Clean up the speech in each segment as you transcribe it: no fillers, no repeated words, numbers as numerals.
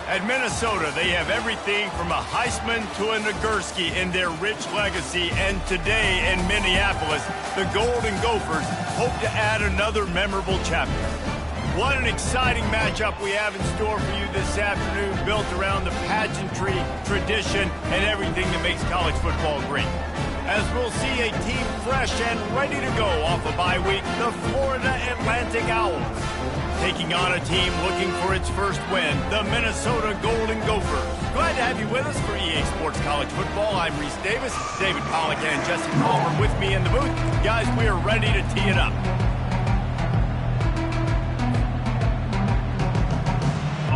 At Minnesota, they have everything from a Heisman to a Nagurski in their rich legacy. And today in Minneapolis, the Golden Gophers hope to add another memorable chapter. What an exciting matchup we have in store for you this afternoon, built around the pageantry, tradition, and everything that makes college football great. As we'll see a team fresh and ready to go off a bye week, the Florida Atlantic Owls, taking on a team looking for its first win, the Minnesota Golden Gophers. Glad to have you with us for EA Sports College Football. I'm Reese Davis, David Pollack and Jesse Palmer with me in the booth. Guys, we are ready to tee it up.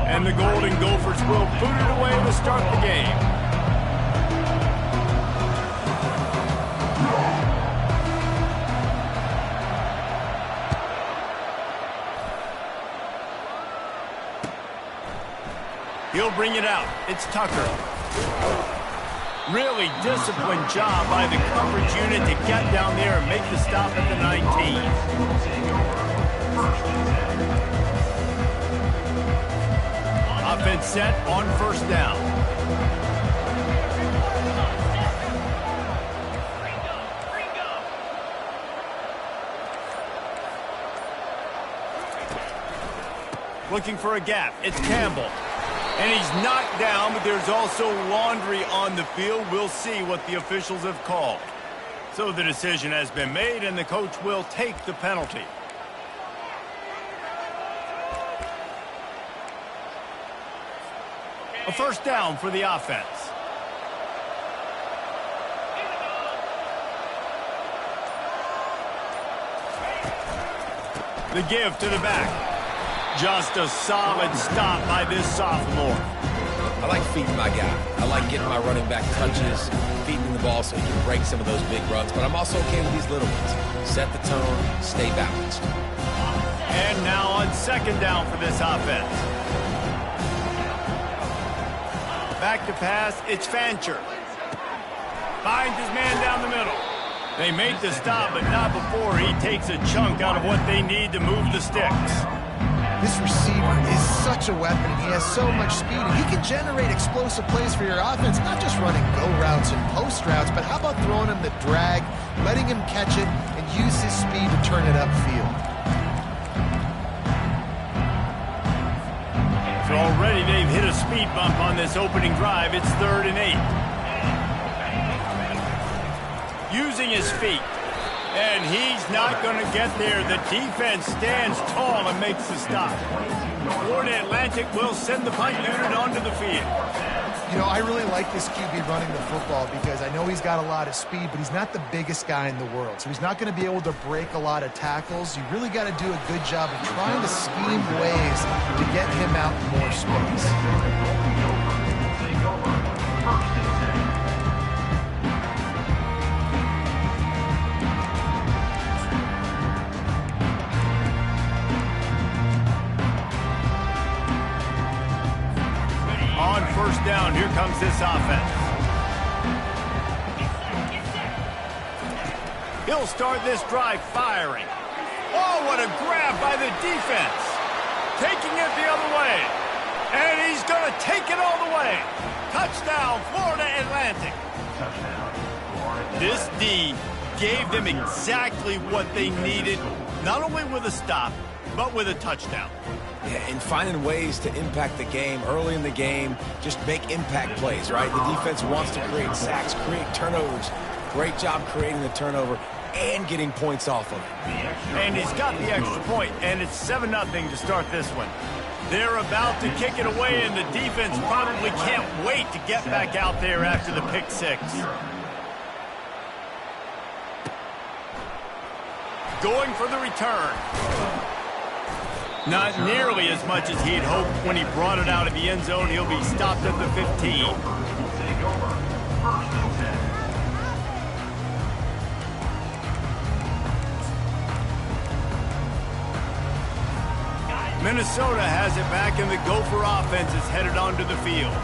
And the Golden Gophers will boot it away to start the game. He'll bring it out. It's Tucker. Really disciplined job by the coverage unit to get down there and make the stop at the 19. Offense set on first down. Looking for a gap. It's Campbell. And he's knocked down, but there's also laundry on the field. We'll see what the officials have called. So the decision has been made, and the coach will take the penalty. A first down for the offense. The give to the back. Just a solid stop by this sophomore. I like feeding my guy. I like getting my running back touches, feeding the ball so he can break some of those big runs. But I'm also okay with these little ones. Set the tone, stay balanced. And now on second down for this offense. Back to pass, it's Fancher. Finds his man down the middle. They make the stop, but not before he takes a chunk out of what they need to move the sticks. This receiver is such a weapon. He has so much speed, and he can generate explosive plays for your offense, not just running go routes and post routes, but how about throwing him the drag, letting him catch it, and use his speed to turn it upfield. So already they've hit a speed bump on this opening drive. It's 3rd and 8. Using his feet. And he's not going to get there. The defense stands tall and makes the stop. Florida Atlantic will send the punt unit onto the field. You know, I really like this QB running the football because I know he's got a lot of speed, but he's not the biggest guy in the world. So he's not going to be able to break a lot of tackles. You really got to do a good job of trying to scheme ways to get him out in more space. On first down, here comes this offense. He'll start this drive firing. Oh, what a grab by the defense. Taking it the other way. And he's going to take it all the way. Touchdown, Florida Atlantic. This D gave them exactly what they needed, not only with a stop, but with a touchdown. Yeah, and finding ways to impact the game early in the game, just make impact plays, right? The defense wants to create sacks, create turnovers. Great job creating the turnover and getting points off of it. And he's got the extra point, and it's 7-0 to start this one. They're about to kick it away, and the defense probably can't wait to get back out there after the pick six. Going for the return. Not nearly as much as he'd hoped when he brought it out of the end zone. He'll be stopped at the 15. Minnesota has it back, and the Gopher offense is headed onto the field.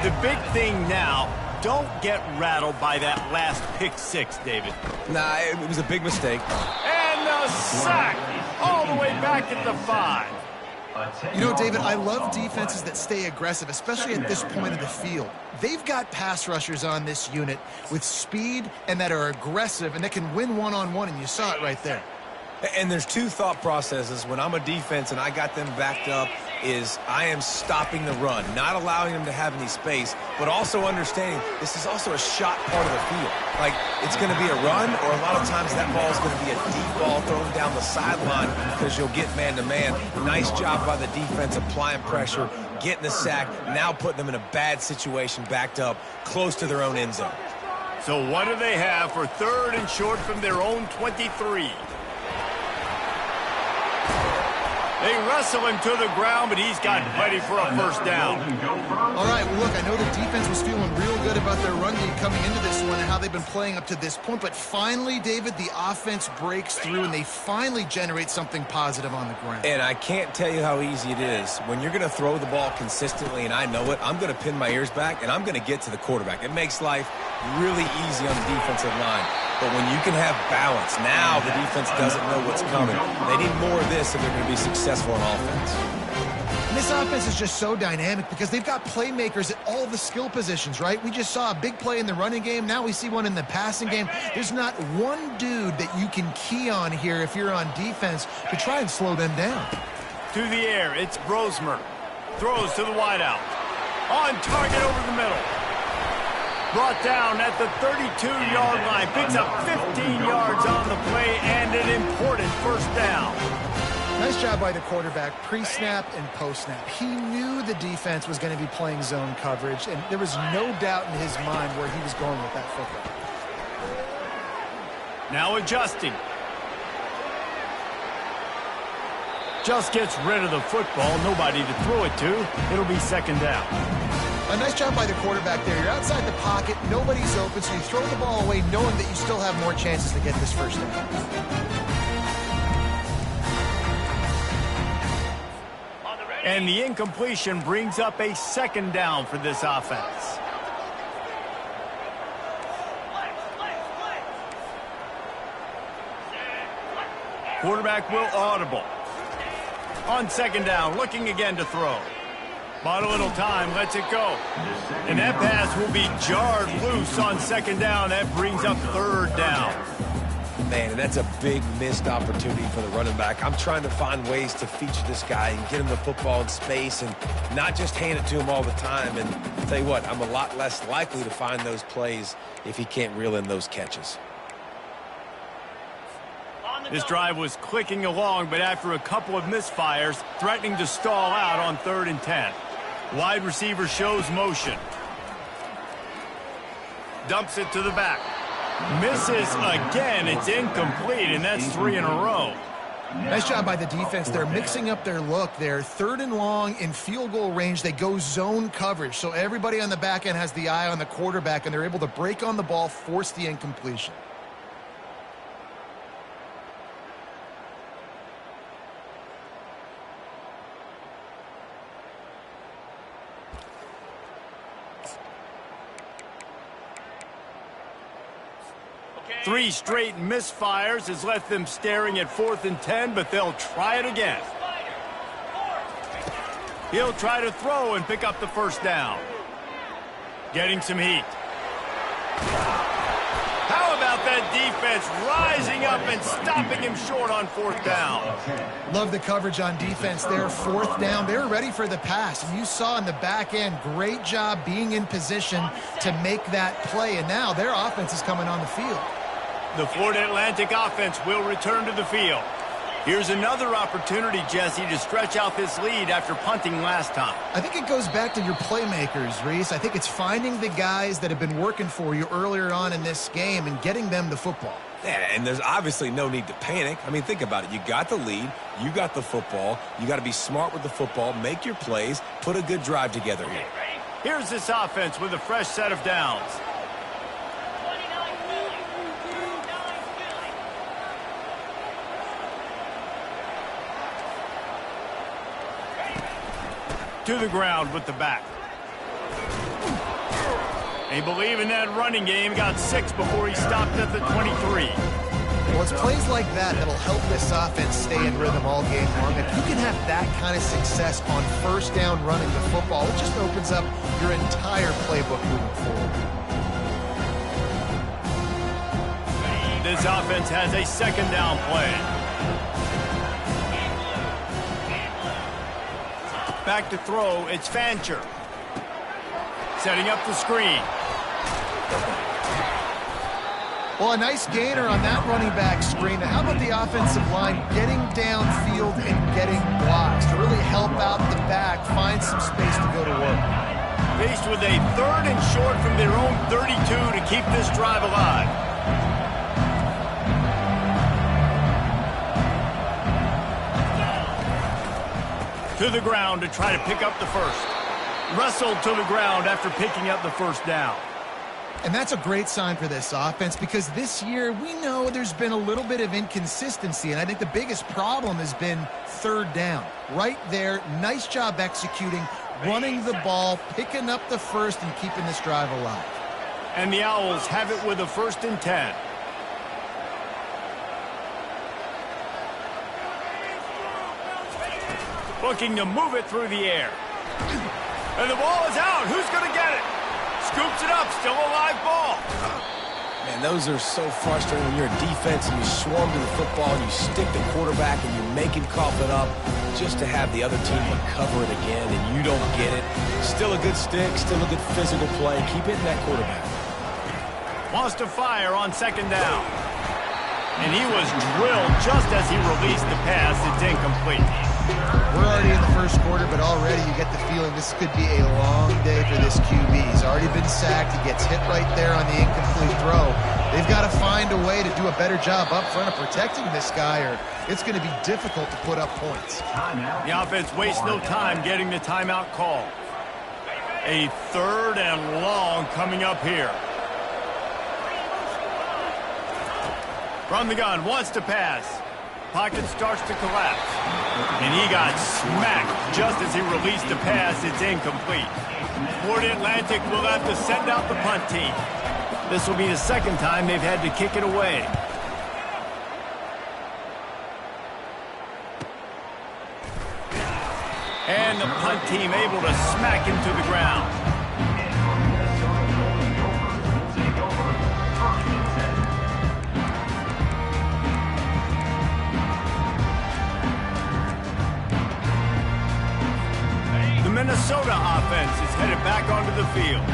The big thing now, don't get rattled by that last pick six, David. Nah, it was a big mistake. And a sack all the way back at the 5. You know, David, I love defenses that stay aggressive, especially at this point of the field. They've got pass rushers on this unit with speed and that are aggressive and that can win one-on-one, and you saw it right there. And there's two thought processes when I'm a defense and I got them backed up is I am stopping the run, not allowing them to have any space, but also understanding this is also a shot part of the field. Like, it's going to be a run, or a lot of times that ball is going to be a deep ball thrown down the sideline because you'll get man-to-man. Nice job by the defense applying pressure, getting the sack, now putting them in a bad situation backed up close to their own end zone. So what do they have for 3rd and short from their own 23? They wrestle him to the ground, but he's got plenty for a first down. All right, well, look, I know the defense was feeling real good about their run game coming into this one and how they've been playing up to this point, but finally, David, the offense breaks through and they finally generate something positive on the ground. And I can't tell you how easy it is. When you're going to throw the ball consistently, and I know it, I'm going to pin my ears back, and I'm going to get to the quarterback. It makes life really easy on the defensive line. But when you can have balance, now the defense doesn't know what's coming. They need more of this if they're going to be successful in offense. And this offense is just so dynamic because they've got playmakers at all the skill positions, right? We just saw a big play in the running game. Now we see one in the passing game. There's not one dude that you can key on here if you're on defense to try and slow them down. To the air, it's Brosmer. Throws to the wideout. On target over the middle. Brought down at the 32-yard line. Picks up 15 yards on the play and an important first down. Nice job by the quarterback, pre-snap and post-snap. He knew the defense was going to be playing zone coverage, and there was no doubt in his mind where he was going with that football. Now adjusting. Just gets rid of the football. Nobody to throw it to. It'll be 2nd down. A nice job by the quarterback there. You're outside the pocket, nobody's open, so you throw the ball away knowing that you still have more chances to get this first down. And the incompletion brings up a 2nd down for this offense. Quarterback will audible. On 2nd down, looking again to throw. Bought a little time, lets it go. And that pass will be jarred loose on 2nd down. That brings up 3rd down. Man, and that's a big missed opportunity for the running back. I'm trying to find ways to feature this guy and get him the football in space and not just hand it to him all the time. And I'll tell you what, I'm a lot less likely to find those plays if he can't reel in those catches. This drive was clicking along, but after a couple of misfires, threatening to stall out on 3rd and 10. Wide receiver shows motion. Dumps it to the back. Misses again. It's incomplete, and that's 3 in a row. Nice job by the defense. They're mixing up their look there. 3rd and long in field goal range. They go zone coverage. So everybody on the back end has the eye on the quarterback, and they're able to break on the ball, force the incompletion. Three straight misfires has left them staring at 4th and 10, but they'll try it again. He'll try to throw and pick up the first down. Getting some heat. How about that defense rising up and stopping him short on 4th down? Love the coverage on defense there. 4th down. They were ready for the pass. And you saw in the back end, great job being in position to make that play. And now their offense is coming on the field. The Florida Atlantic offense will return to the field. Here's another opportunity, Jesse, to stretch out this lead after punting last time. I think it goes back to your playmakers, Reese. I think it's finding the guys that have been working for you earlier on in this game and getting them the football. Yeah, and there's obviously no need to panic. I mean, think about it. You got the lead. You got the football. You got to be smart with the football, make your plays, put a good drive together here. Here's this offense with a fresh set of downs. To the ground with the back. They believe in that running game. Got 6 before he stopped at the 23. Well, it's plays like that that'll help this offense stay in rhythm all game long. If you can have that kind of success on first down running the football, it just opens up your entire playbook moving forward. This offense has a second down play. Back to throw, it's Fancher. Setting up the screen. Well, a nice gainer on that running back screen. Now, how about the offensive line getting downfield and getting blocks to really help out the back, find some space to go to work? Faced with a 3rd and short from their own 32 to keep this drive alive. To the ground to try to pick up the first. Wrestled to the ground after picking up the first down. And that's a great sign for this offense because this year we know there's been a little bit of inconsistency, and I think the biggest problem has been 3rd down. Right there, nice job executing, running the ball, picking up the first, and keeping this drive alive. And the Owls have it with a 1st and 10. Looking to move it through the air. And the ball is out. Who's going to get it? Scoops it up. Still a live ball. Man, those are so frustrating when you're a defense and you swarm to the football and you stick the quarterback and you make him cough it up just to have the other team recover it again and you don't get it. Still a good stick, still a good physical play. Keep hitting that quarterback. Wants to fire on 2nd down. And he was drilled just as he released the pass. It's incomplete. We're already in the first quarter, but already you get the feeling this could be a long day for this QB. He's already been sacked. He gets hit right there on the incomplete throw. They've got to find a way to do a better job up front of protecting this guy, or it's going to be difficult to put up points. The offense wastes no time getting the timeout call. A 3rd and long coming up here. From the gun, wants to pass. Pocket starts to collapse. And he got smacked just as he released the pass. It's incomplete. Florida Atlantic will have to send out the punt team. This will be the 2nd time they've had to kick it away. And the punt team able to smack him to the ground. Minnesota offense is headed back onto the field.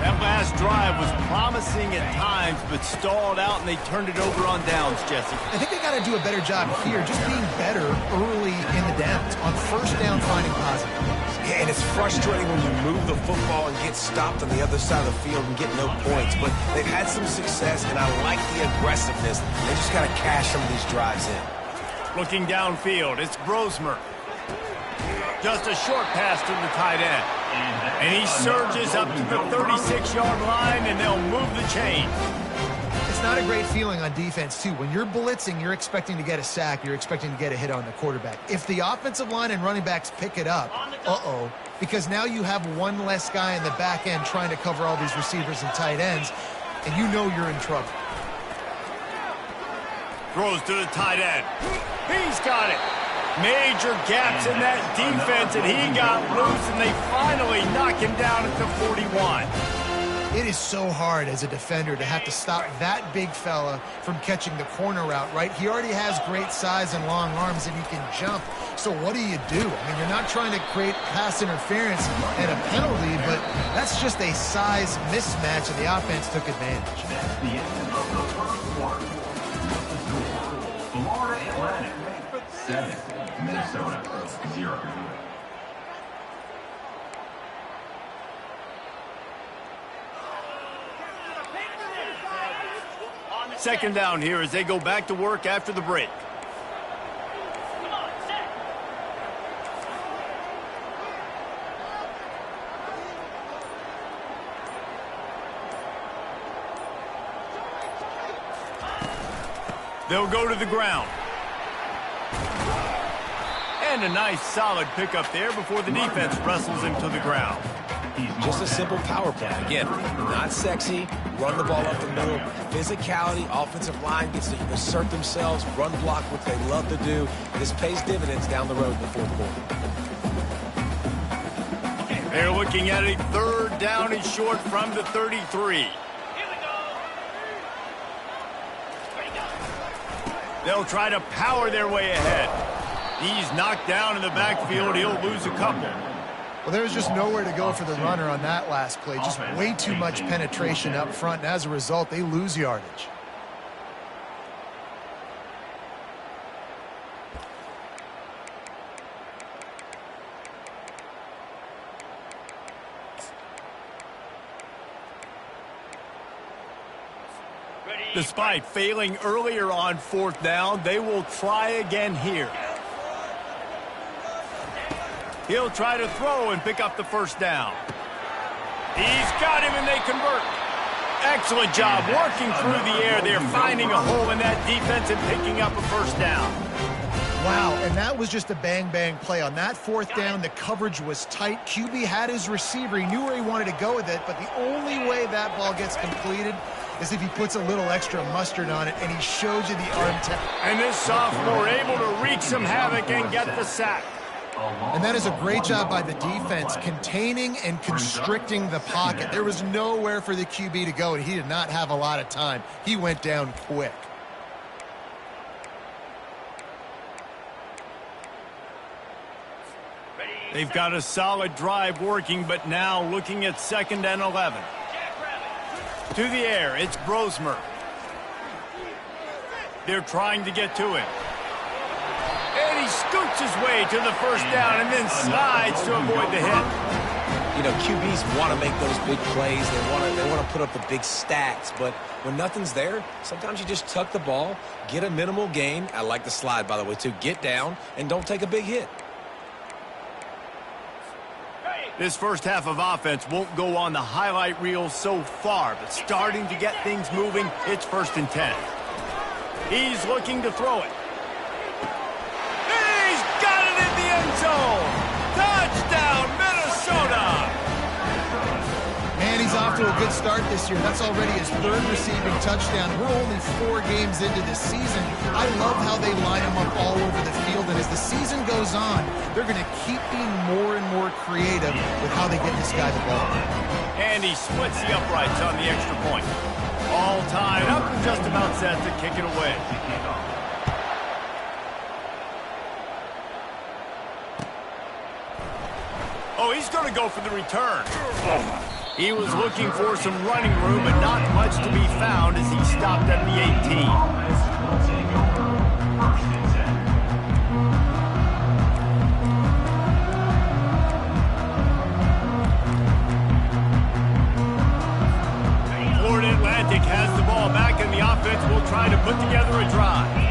That last drive was promising at times, but stalled out, and they turned it over on downs, Jesse. I think they got to do a better job here, just being better early in the downs, on 1st down finding positive. Yeah, and it's frustrating when you move the football and get stopped on the other side of the field and get no points, but they've had some success, and I like the aggressiveness. They just got to cash some of these drives in. Looking downfield, it's Brosmer. Just a short pass to the tight end. And he surges up to the 36-yard line, and they'll move the chain. It's not a great feeling on defense, too. When you're blitzing, you're expecting to get a sack. You're expecting to get a hit on the quarterback. If the offensive line and running backs pick it up, because now you have one less guy in the back end trying to cover all these receivers and tight ends, and you know you're in trouble. Throws to the tight end. He's got it. Major gaps in that defense, and he got loose, and they finally knock him down at the 41. It is so hard as a defender to have to stop that big fella from catching the corner route, right? He already has great size and long arms, and he can jump. So what do? I mean, you're not trying to create pass interference and a penalty, but that's just a size mismatch, and the offense took advantage. Florida Atlantic, 7. Minnesota, 0. Second down here as they go back to work after the break. They'll go to the ground. And a nice solid pickup there before the defense wrestles him to the ground. Just a simple power play. Again, not sexy, run the ball up the middle. Physicality, offensive line gets to assert themselves, run block, what they love to do. This pays dividends down the road in the fourth quarter. They're looking at a third down and short from the 33. They'll try to power their way ahead. He's knocked down in the backfield. He'll lose a couple. Well, there was just nowhere to go for the runner on that last play. Just way too much penetration up front, and as a result, they lose yardage. Despite failing earlier on fourth down, they will try again here. He'll try to throw and pick up the first down. He's got him, and they convert. Excellent job working through the air. They're finding a hole in that defense and picking up a first down. Wow, and that was just a bang-bang play. On that fourth down, the coverage was tight. QB had his receiver. He knew where he wanted to go with it, but the only way that ball gets completed is if he puts a little extra mustard on it, and he shows you the arm tap. And this sophomore able to wreak some havoc and get the sack. And that is a great job by the defense, containing and constricting the pocket. There was nowhere for the QB to go, and he did not have a lot of time. He went down quick. They've got a solid drive working, but now looking at 2nd and 11. To the air, it's Brosmer. They're trying to get to him. And he scoots his way to the first down and then slides to avoid the hit. You know, QBs want to make those big plays. They want to put up the big stats. But when nothing's there, sometimes you just tuck the ball, get a minimal gain. I like the slide, by the way, too. Get down and don't take a big hit. This first half of offense won't go on the highlight reel so far, but starting to get things moving, it's 1st and 10. He's looking to throw it. He's got it in the end zone! Touchdown, Minnesota! And he's off to a good start this year. That's already his 3rd receiving touchdown. We're only 4 games into the season. I love how they line him up all over the field, and as the season goes on, they're going to keep being more and more creative with how they get this guy the ball. And he splits the uprights on the extra point. All tied up and just about set to kick it away. Oh, he's going to go for the return. He was looking for some running room, but not much to be found as he stopped at the 18. Florida Atlantic has the ball back, and the offense will try to put together a drive.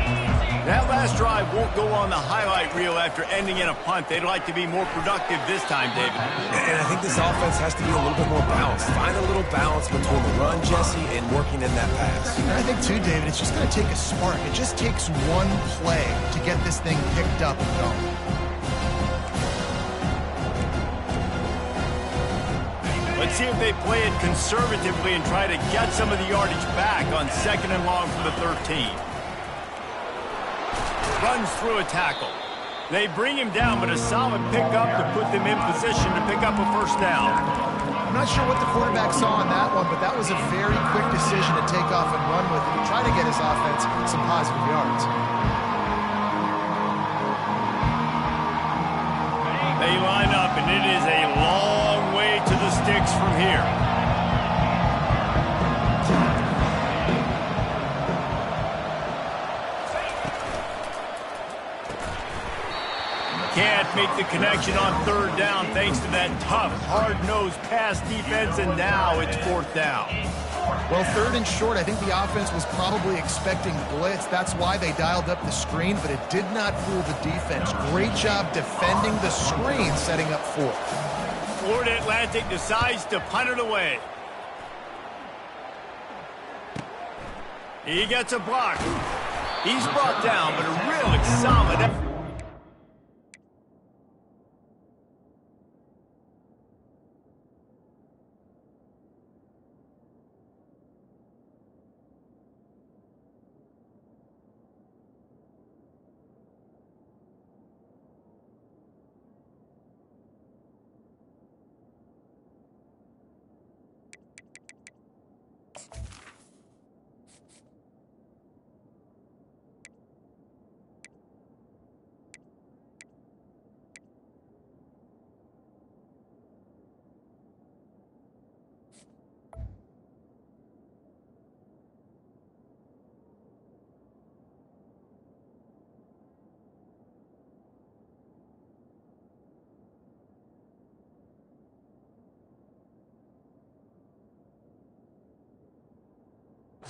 That last drive won't go on the highlight reel after ending in a punt. They'd like to be more productive this time, David. And I think this offense has to be a little bit more balanced. Find a little balance between the run, Jesse, and working in that pass. And I think, too, David, it's just going to take a spark. It just takes one play to get this thing picked up and going. Let's see if they play it conservatively and try to get some of the yardage back on 2nd and long from the 13. Runs through a tackle. They bring him down, but a solid pickup to put them in position to pick up a first down. I'm not sure what the quarterback saw on that one, but that was a very quick decision to take off and run with it and try to get his offense some positive yards. They line up, and it is a long way to the sticks from here. Can't make the connection on 3rd down thanks to that tough, hard-nosed pass defense, and now it's 4th down. Well, 3rd and short, I think the offense was probably expecting blitz. That's why they dialed up the screen, but it did not fool the defense. Great job defending the screen, setting up 4th. Florida Atlantic decides to punt it away. He gets a block. He's brought down, but a really solid effort.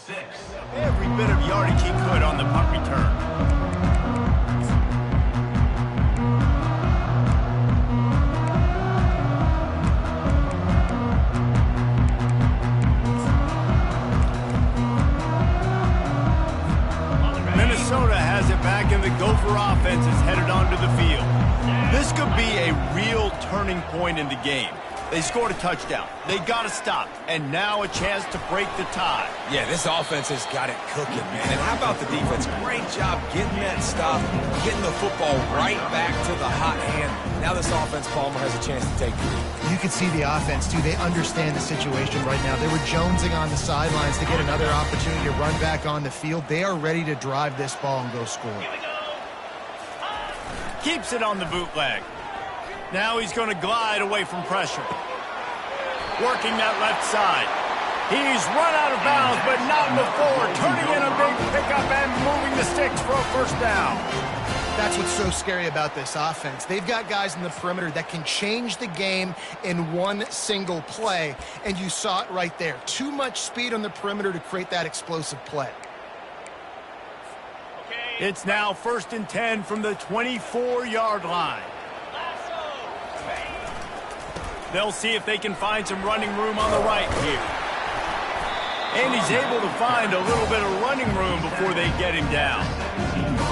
6. Every bit of yardage he could on the punt return. Minnesota has it back, and the Gopher offense is headed onto the field. This could be a real turning point in the game. They scored a touchdown. They got to stop. And now a chance to break the tie. Yeah, this offense has got it cooking, man. And how about the defense? Great job getting that stop, getting the football right back to the hot hand. Now this offense, Palmer, has a chance to take the lead. You can see the offense, too. They understand the situation right now. They were jonesing on the sidelines to get another opportunity to run back on the field. They are ready to drive this ball and go score. Keeps it on the bootleg. Now he's going to glide away from pressure. Working that left side. He's run out of bounds, but not before. Turning in a big pickup and moving the sticks for a first down. That's what's so scary about this offense. They've got guys in the perimeter that can change the game in one single play, and you saw it right there. Too much speed on the perimeter to create that explosive play. It's now 1st and 10 from the 24-yard line. They'll see if they can find some running room on the right here. And he's able to find a little bit of running room before they get him down.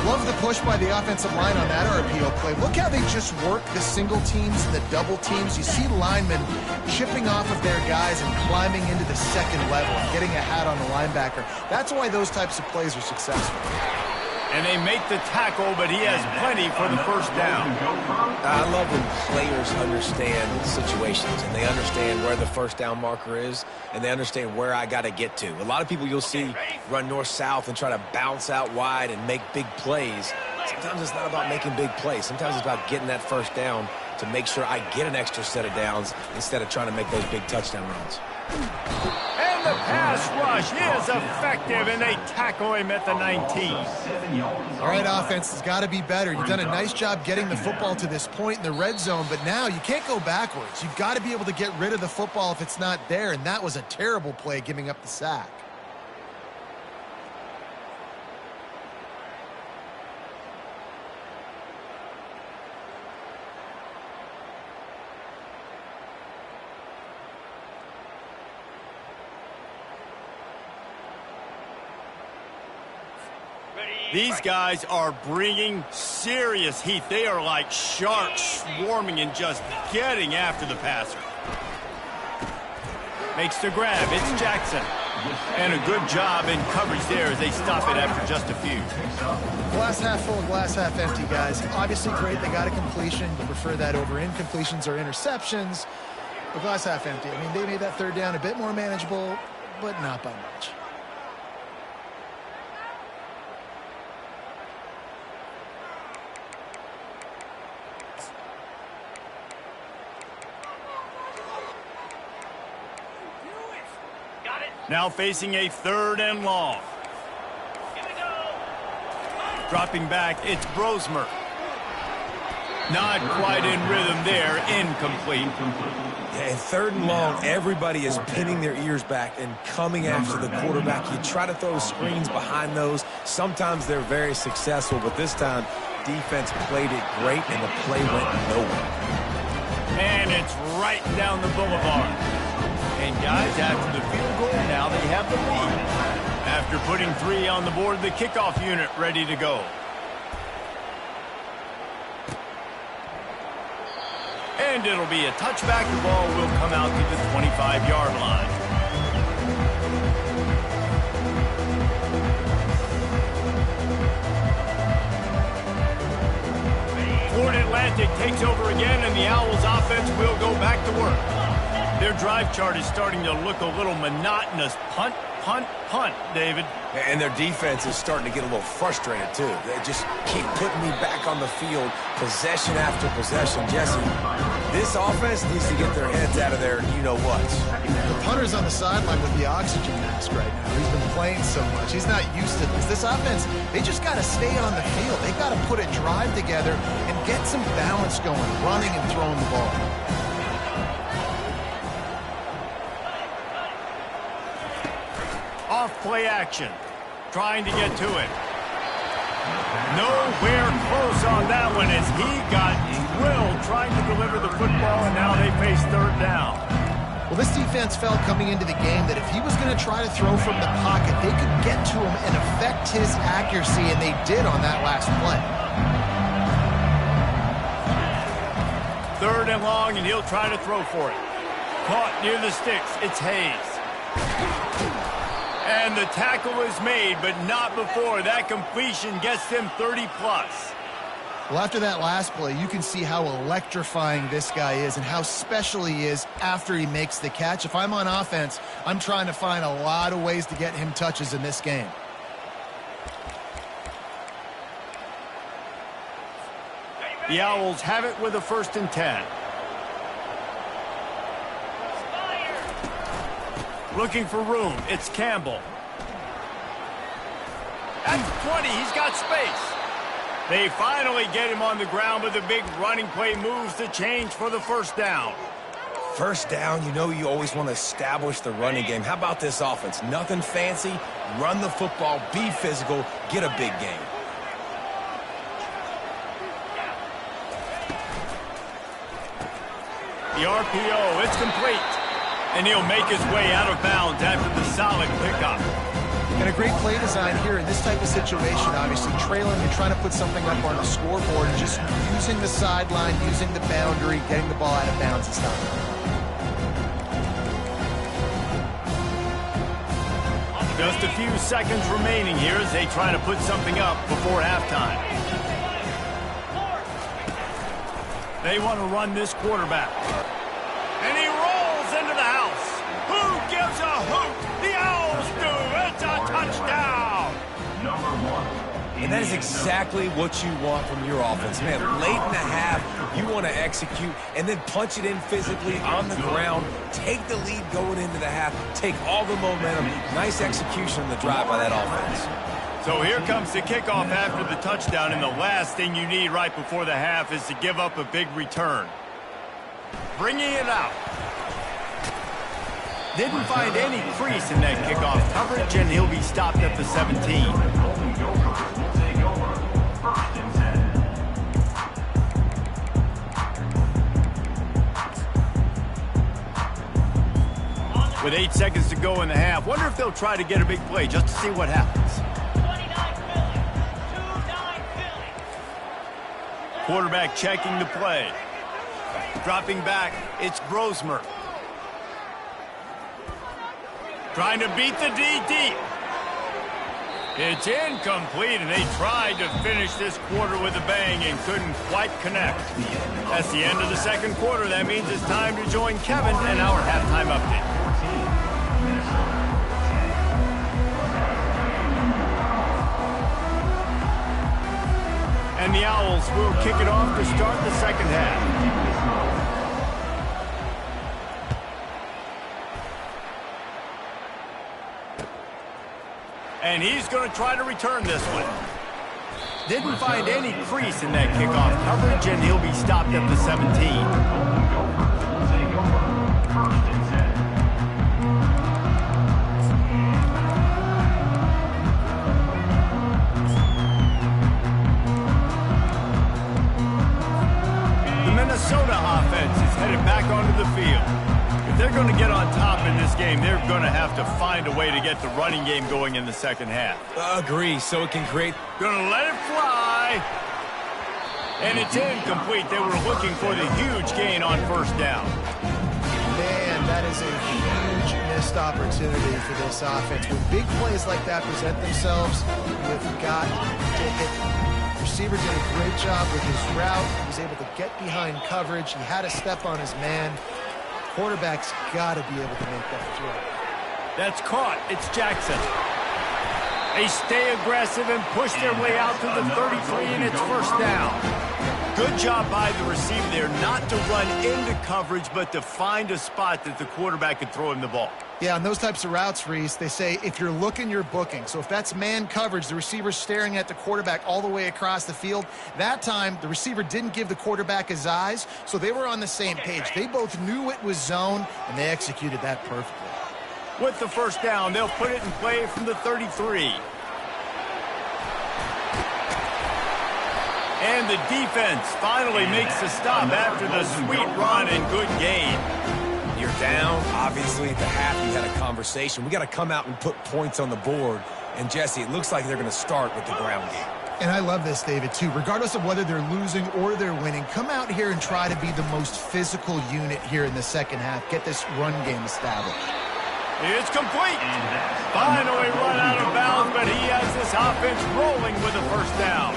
Love the push by the offensive line on that RPO play. Look how they just work the single teams and the double teams. You see linemen chipping off of their guys and climbing into the second level and getting a hat on the linebacker. That's why those types of plays are successful. And they make the tackle, but he has plenty for the first down. I love when players understand situations and they understand where the first down marker is and they understand where I got to get to. A lot of people you'll see run north-south and try to bounce out wide and make big plays. Sometimes it's not about making big plays. Sometimes it's about getting that first down to make sure I get an extra set of downs instead of trying to make those big touchdown runs. And the pass rush is effective, and they tackle him at the 19. All right, offense has got to be better. You've done a nice job getting the football to this point in the red zone, but now you can't go backwards. You've got to be able to get rid of the football if it's not there, and that was a terrible play giving up the sack. These guys are bringing serious heat. They are like sharks swarming and just getting after the passer. Makes the grab. It's Jackson. And a good job in coverage there as they stop it after just a few. Glass half full, glass half empty, guys. Obviously great. They got a completion. You prefer that over incompletions or interceptions. But glass half empty. I mean, they made that third down a bit more manageable, but not by much. Now facing a 3rd and long. Dropping back, it's Brosmer. Not quite in rhythm there, incomplete. Yeah, and 3rd and long, everybody is pinning their ears back and coming after the quarterback. You try to throw screens behind those. Sometimes they're very successful, but this time, defense played it great, and the play went nowhere. And it's right down the boulevard. And guys, after the field goal, now they have the lead. After putting 3 on the board, the kickoff unit ready to go. And it'll be a touchback. The ball will come out to the 25-yard line. Florida Atlantic takes over again, and the Owls offense will go back to work. Their drive chart is starting to look a little monotonous. Punt, punt, punt, David. And their defense is starting to get a little frustrated, too. They just keep putting me back on the field, possession after possession. Jesse, this offense needs to get their heads out of their you-know-whats. The punter's on the sideline with the oxygen mask right now. He's been playing so much. He's not used to this. This offense, they just got to stay on the field. They got to put a drive together and get some balance going, running and throwing the ball. Off play action. Trying to get to it. Nowhere close on that one as he got drilled trying to deliver the football, and now they face third down. Well, this defense felt coming into the game that if he was going to try to throw from the pocket, they could get to him and affect his accuracy, and they did on that last play. Third and long, and he'll try to throw for it. Caught near the sticks. It's Hayes. And the tackle is made, but not before. That completion gets them 30-plus. Well, after that last play, you can see how electrifying this guy is and how special he is after he makes the catch. If I'm on offense, I'm trying to find a lot of ways to get him touches in this game. The Owls have it with a 1st and 10. Looking for room. It's Campbell. At the 20, he's got space. They finally get him on the ground, but the big running play moves the change for the 1st down. First down, you know you always want to establish the running game. How about this offense? Nothing fancy. Run the football, be physical, get a big gain. The RPO, it's complete. And he'll make his way out of bounds after the solid pickup. And a great play design here in this type of situation, obviously trailing and trying to put something up on the scoreboard and just using the sideline, using the boundary, getting the ball out of bounds and stuff. Just a few seconds remaining here as they try to put something up before halftime. They want to run this quarterback. And he rolls into the house. Who gives a hoot? The Owls do. It's a touchdown. And that is exactly what you want from your offense. Man, late in the half, you want to execute and then punch it in physically on the ground. Take the lead going into the half. Take all the momentum. Nice execution on the drive by that offense. So here comes the kickoff after the touchdown, and the last thing you need right before the half is to give up a big return. Bringing it out. Didn't find any crease in that kickoff coverage, and he'll be stopped at the 17. With 8 seconds to go in the half, wonder if they'll try to get a big play just to see what happens. 29-Philly. Quarterback checking the play. Dropping back, it's Grosmer. Trying to beat the D deep. It's incomplete, and they tried to finish this quarter with a bang and couldn't quite connect. That's the end of the second quarter. That means it's time to join Kevin and our halftime update. And the Owls will kick it off to start the second half. And he's going to try to return this one. Didn't find any crease in that kickoff coverage, and he'll be stopped at the 17. Minnesota offense is headed back onto the field. If they're going to get on top in this game, they're going to have to find a way to get the running game going in the second half. Agree, so it can create... Going to let it fly. And it's incomplete. They were looking for the huge gain on first down. Man, that is a huge missed opportunity for this offense. When big plays like that present themselves, you've got to hit them. Receiver did a great job with his route. He was able to get behind coverage. He had a step on his man. Quarterback's got to be able to make that throw. That's caught. It's Jackson. They stay aggressive and push their way out to the 33, and it's first down. Good job by the receiver there not to run into coverage, but to find a spot that the quarterback could throw him the ball. Yeah, on those types of routes, Reese, they say if you're looking, you're booking. So if that's man coverage, the receiver's staring at the quarterback all the way across the field. That time, the receiver didn't give the quarterback his eyes, so they were on the same page. They both knew it was zone, and they executed that perfectly. With the first down, they'll put it in play from the 33. And the defense finally makes the stop after the sweet run and good gain. You're down. Obviously, at the half, you had a conversation. We got to come out and put points on the board. And, Jesse, it looks like they're going to start with the ground game. And I love this, David, too. Regardless of whether they're losing or they're winning, come out here and try to be the most physical unit here in the second half. Get this run game established. It's complete. Finally run out of bounds, but he has this offense rolling with a first down.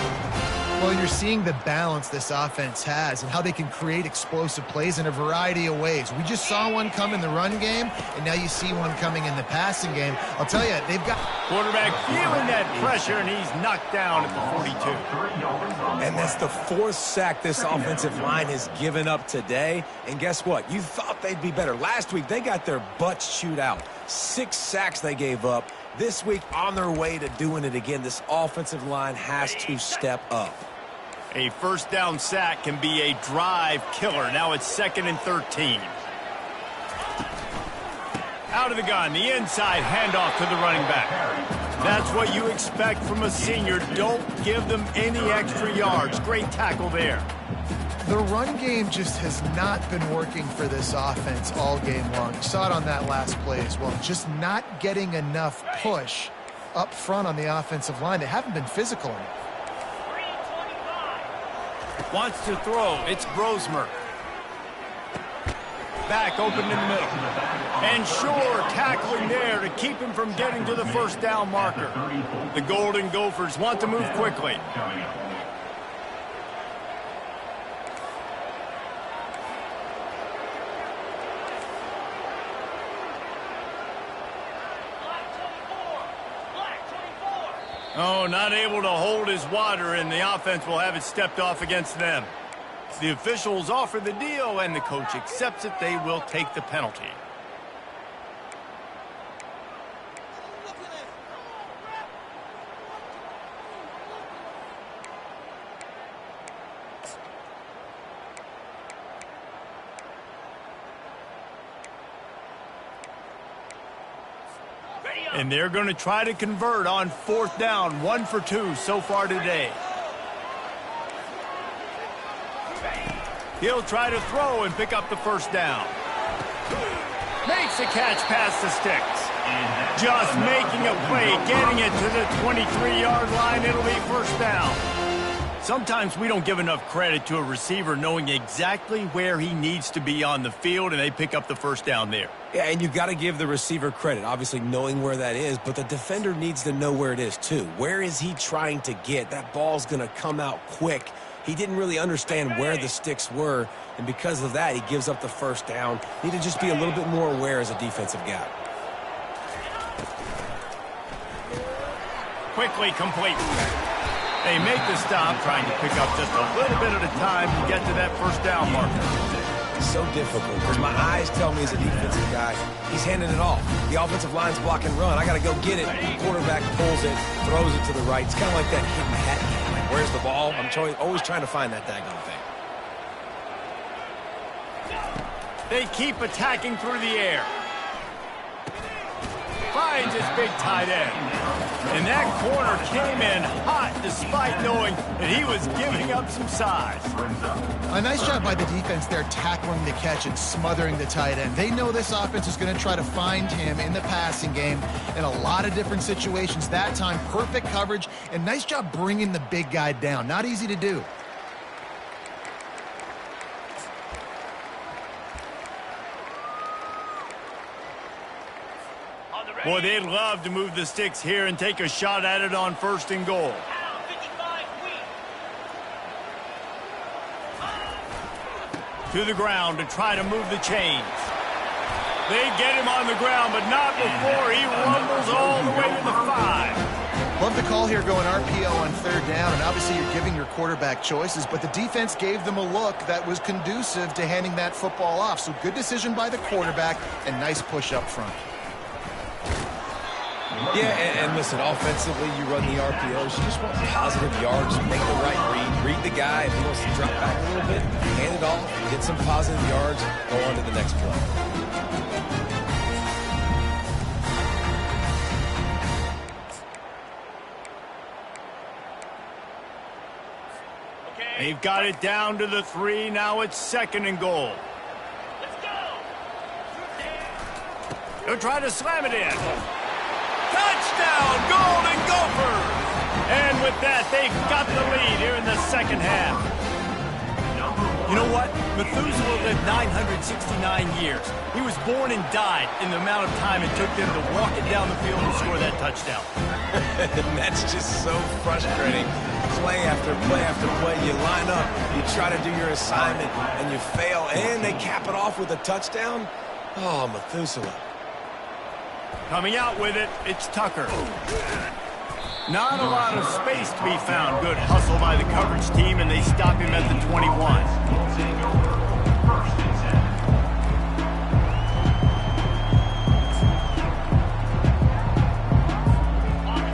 Well, you're seeing the balance this offense has and how they can create explosive plays in a variety of ways. We just saw one come in the run game, and now you see one coming in the passing game. I'll tell you, they've got... Quarterback feeling that pressure, and he's knocked down at the 42. And that's the fourth sack this offensive line has given up today. And guess what? You thought they'd be better. Last week, they got their butts chewed out. 6 sacks they gave up. This week, on their way to doing it again, this offensive line has to step up. A first down sack can be a drive killer. Now it's 2nd and 13. Out of the gun, the inside handoff to the running back. That's what you expect from a senior. Don't give them any extra yards. Great tackle there. The run game just has not been working for this offense all game long. You saw it on that last play as well. Just not getting enough push up front on the offensive line. They haven't been physical enough. Wants to throw. It's Brosmer. Back open in the middle. And sure, tackling there to keep him from getting to the first down marker. The Golden Gophers want to move quickly. Oh, not able to hold his water, and the offense will have it stepped off against them. The officials offer the deal, and the coach accepts it. They will take the penalty. And they're going to try to convert on 4th down. 1 for 2 so far today. He'll try to throw and pick up the first down. Makes a catch past the sticks. Just making a play, getting it to the 23-yard line. It'll be first down. Sometimes we don't give enough credit to a receiver knowing exactly where he needs to be on the field, and they pick up the first down there. Yeah, and you've got to give the receiver credit, obviously knowing where that is, but the defender needs to know where it is too. Where is he trying to get? That ball's going to come out quick. He didn't really understand where the sticks were, and because of that, he gives up the first down. Need to just be a little bit more aware as a defensive guy. Quickly complete. They make the stop, trying to pick up just a little bit at a time to get to that first down marker. So difficult because my eyes tell me as a defensive guy, he's handing it off. The offensive line's block and run. I got to go get it. The quarterback pulls it, throws it to the right. It's kind of like that hidden hat game. Like, where's the ball? I'm always trying to find that daggone thing. They keep attacking through the air. Finds his big tight end. And that corner came in hot despite knowing that he was giving up some size. A nice job by the defense there tackling the catch and smothering the tight end. They know this offense is going to try to find him in the passing game in a lot of different situations. That time, perfect coverage, and nice job bringing the big guy down. Not easy to do. Boy, they'd love to move the sticks here and take a shot at it on 1st and goal. To the ground to try to move the chains. They get him on the ground, but not before he rumbles all the way to the 5. Love the call here going RPO on 3rd down, and obviously you're giving your quarterback choices, but the defense gave them a look that was conducive to handing that football off. So good decision by the quarterback and nice push up front. Yeah, and listen, offensively, you run the RPOs. You just want positive yards. Make the right read the guy. If he wants to drop back a little bit, hand it off, get some positive yards, go on to the next play. They've got it down to the 3. Now it's 2nd and goal. They'll try to slam it in. Touchdown, Golden Gophers! And with that, they've got the lead here in the 2nd half. You know what? Methuselah lived 969 years. He was born and died in the amount of time it took them to walk it down the field and score that touchdown. That's just so frustrating. Play after play after play, you line up, you try to do your assignment, and you fail, and they cap it off with a touchdown? Oh, Methuselah. Coming out with it, it's Tucker. Not a lot of space to be found. Good hustle by the coverage team, and they stop him at the 21.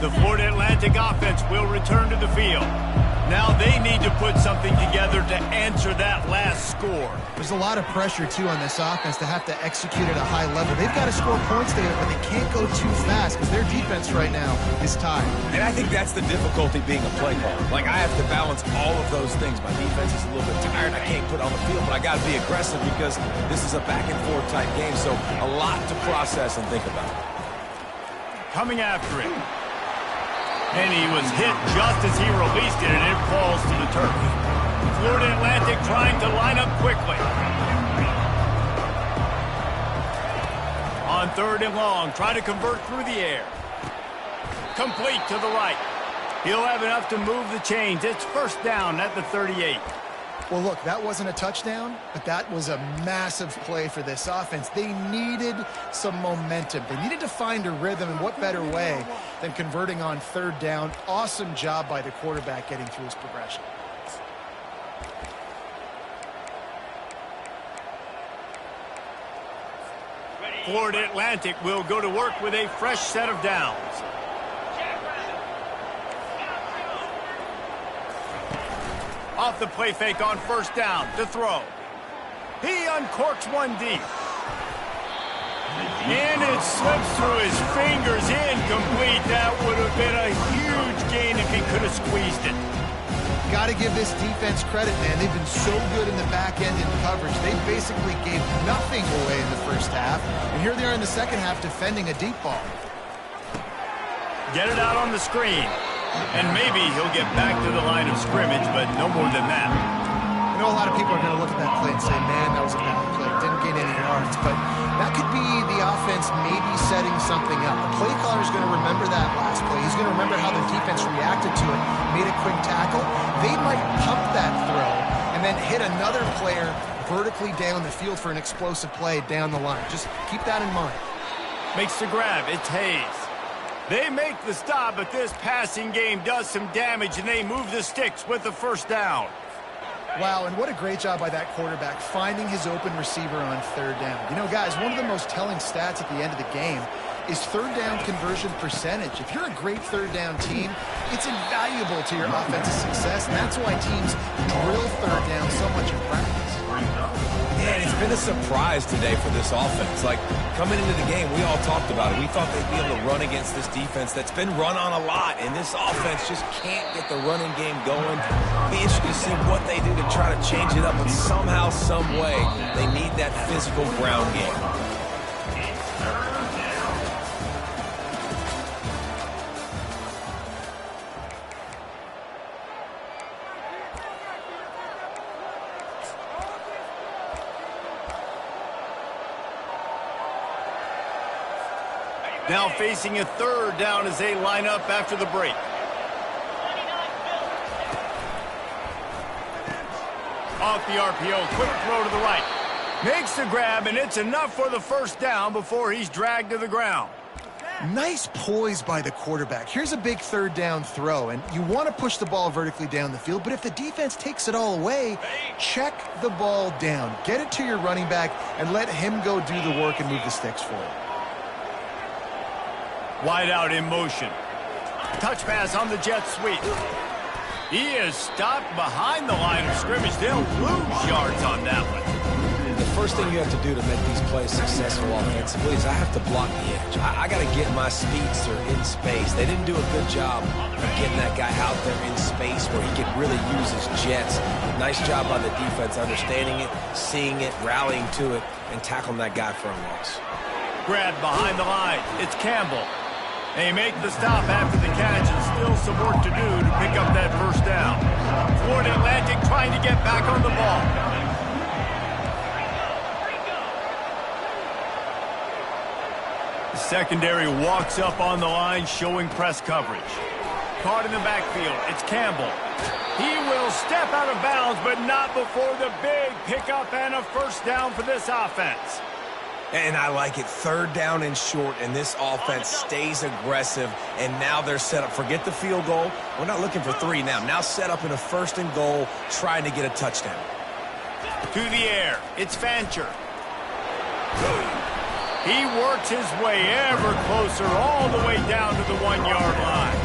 The Florida Atlantic offense will return to the field. Now they need to put something together to answer that last score. There's a lot of pressure, too, on this offense to have to execute at a high level. They've got to score points there, but they can't go too fast because their defense right now is tired. And I think that's the difficulty being a play caller. Like, I have to balance all of those things. My defense is a little bit tired. I can't put on the field, but I got to be aggressive because this is a back-and-forth type game, so a lot to process and think about. Coming after it. And he was hit just as he released it, and it falls to the turf. Florida Atlantic trying to line up quickly. On 3rd and long, try to convert through the air. Complete to the right. He'll have enough to move the chains. It's 1st down at the 38. Well, look, that wasn't a touchdown, but that was a massive play for this offense. They needed some momentum. They needed to find a rhythm, and what better way than converting on 3rd down. Awesome job by the quarterback getting through his progression. Florida Atlantic will go to work with a fresh set of downs. Off the play fake on 1st down to throw. He uncorks one deep. And it slips through his fingers, incomplete. That would have been a huge gain if he could have squeezed it. Got to give this defense credit, man. They've been so good in the back end in coverage. They basically gave nothing away in the 1st half. And here they are in the 2nd half defending a deep ball. Get it out on the screen. And maybe he'll get back to the line of scrimmage, but no more than that. I know a lot of people are going to look at that play and say, man, that was a bad play. Didn't gain any yards. But that could be the offense maybe setting something up. The play caller is going to remember that last play. He's going to remember how the defense reacted to it, made a quick tackle. They might pump that throw and then hit another player vertically down the field for an explosive play down the line. Just keep that in mind. Makes the grab. It's Hayes. They make the stop, but this passing game does some damage, and they move the sticks with the 1st down. Wow, and what a great job by that quarterback finding his open receiver on 3rd down. You know, guys, one of the most telling stats at the end of the game is 3rd down conversion percentage. If you're a great 3rd down team, it's invaluable to your offensive success, and that's why teams drill 3rd down so much in practice. Man, it's been a surprise today for this offense. Like, coming into the game, we all talked about it. We thought they'd be able to run against this defense that's been run on a lot, and this offense just can't get the running game going. Be interested to see what they do to try to change it up, but somehow, some way, they need that physical ground game. Now facing a 3rd down as they line up after the break. Off the RPO, quick throw to the right. Makes the grab, and it's enough for the 1st down before he's dragged to the ground. Nice poise by the quarterback. Here's a big 3rd down throw, and you want to push the ball vertically down the field, but if the defense takes it all away, check the ball down. Get it to your running back and let him go do the work and move the sticks for it. Wide out in motion. Touch pass on the jet sweep. He is stopped behind the line of scrimmage. They'll lose yards on that one. The first thing you have to do to make these plays successful offensively is I have to block the edge. I got to get my speedster in space. They didn't do a good job of getting that guy out there in space where he could really use his jets. Nice job by the defense understanding it, seeing it, rallying to it, and tackling that guy for a loss. Grabbed behind the line. It's Campbell. They make the stop after the catch, and still some work to do to pick up that first down. Florida Atlantic trying to get back on the ball. The secondary walks up on the line, showing press coverage. Caught in the backfield. It's Campbell. He will step out of bounds, but not before the big pickup and a first down for this offense. And I like it. Third down and short, and this offense stays aggressive, and now they're set up. Forget the field goal. We're not looking for 3 now. Now set up in a first and goal, trying to get a touchdown. To the air. It's Fancher. He works his way ever closer all the way down to the 1-yard line.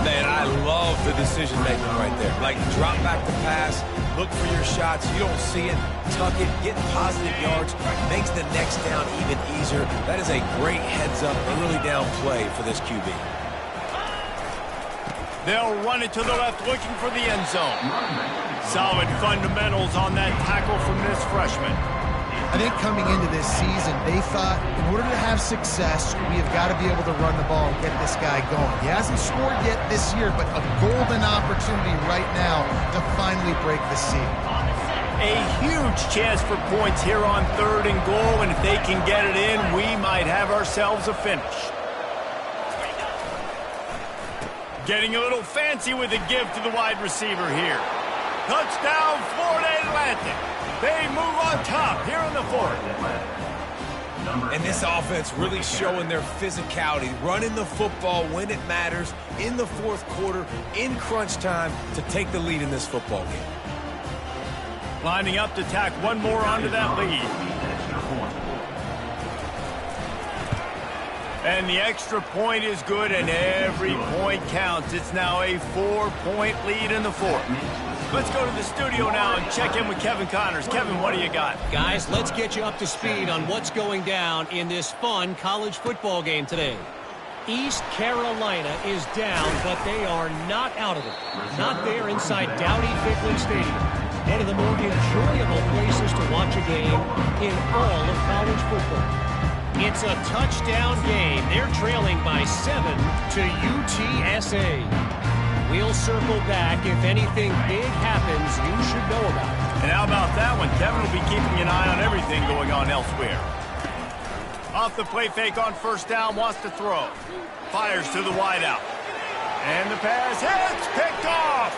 Man, I love the decision-making right there. Like, drop back the pass, look for your shots. You don't see it, tuck it, get positive yards, makes the next down even easier. That is a great heads-up, early down play for this QB. They'll run it to the left, looking for the end zone. Solid fundamentals on that tackle from this freshman. I think coming into this season, they thought in order to have success, we have got to be able to run the ball and get this guy going. He hasn't scored yet this year, but a golden opportunity right now to finally break the seal. A huge chance for points here on 3rd and goal, and if they can get it in, we might have ourselves a finish. Getting a little fancy with a give to the wide receiver here. Touchdown, Florida Atlantic. They move on top here in the 4th. And this offense really showing their physicality, running the football when it matters, in the 4th quarter, in crunch time, to take the lead in this football game. Lining up to tack one more onto that lead. And the extra point is good, and every point counts. It's now a 4-point lead in the 4th. Let's go to the studio now and check in with Kevin Connors. Kevin, what do you got? Guys, let's get you up to speed on what's going down in this fun college football game today. East Carolina is down, but they are not out of it. Not there inside Dowdy-Ficklen Stadium. One of the more enjoyable places to watch a game in all of college football. It's a touchdown game. They're trailing by 7 to UTSA. We'll circle back. If anything big happens, you should know about it. And how about that one? Kevin will be keeping an eye on everything going on elsewhere. Off the play fake on first down, wants to throw. Fires to the wideout. And the pass hits, picked off.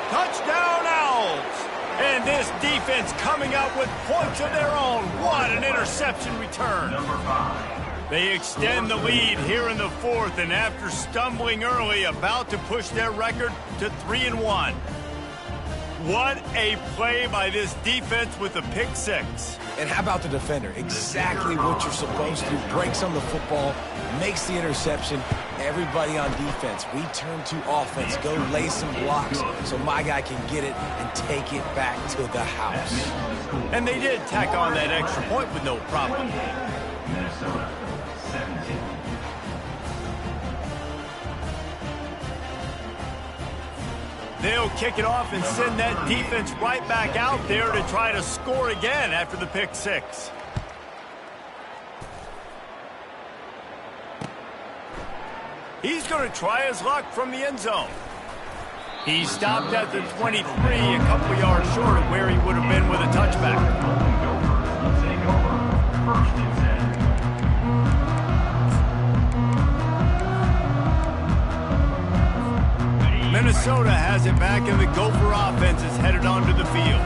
Touchdown Owls. And this defense coming out with points of their own. What an interception return. Number 5. They extend the lead here in the 4th, and after stumbling early, about to push their record to 3-1. What a play by this defense with a pick 6. And how about the defender? Exactly what you're supposed to. Breaks on the football, makes the interception. Everybody on defense, we turn to offense. Go lay some blocks so my guy can get it and take it back to the house. And they did tack on that extra point with no problem. Minnesota 17. They'll kick it off and send that defense right back out there to try to score again after the pick 6. He's going to try his luck from the end zone. He stopped at the 23, a couple yards short of where he would have been with a touchback. Take over. First and 10. Minnesota has it back, and the Gopher offense is headed onto the field.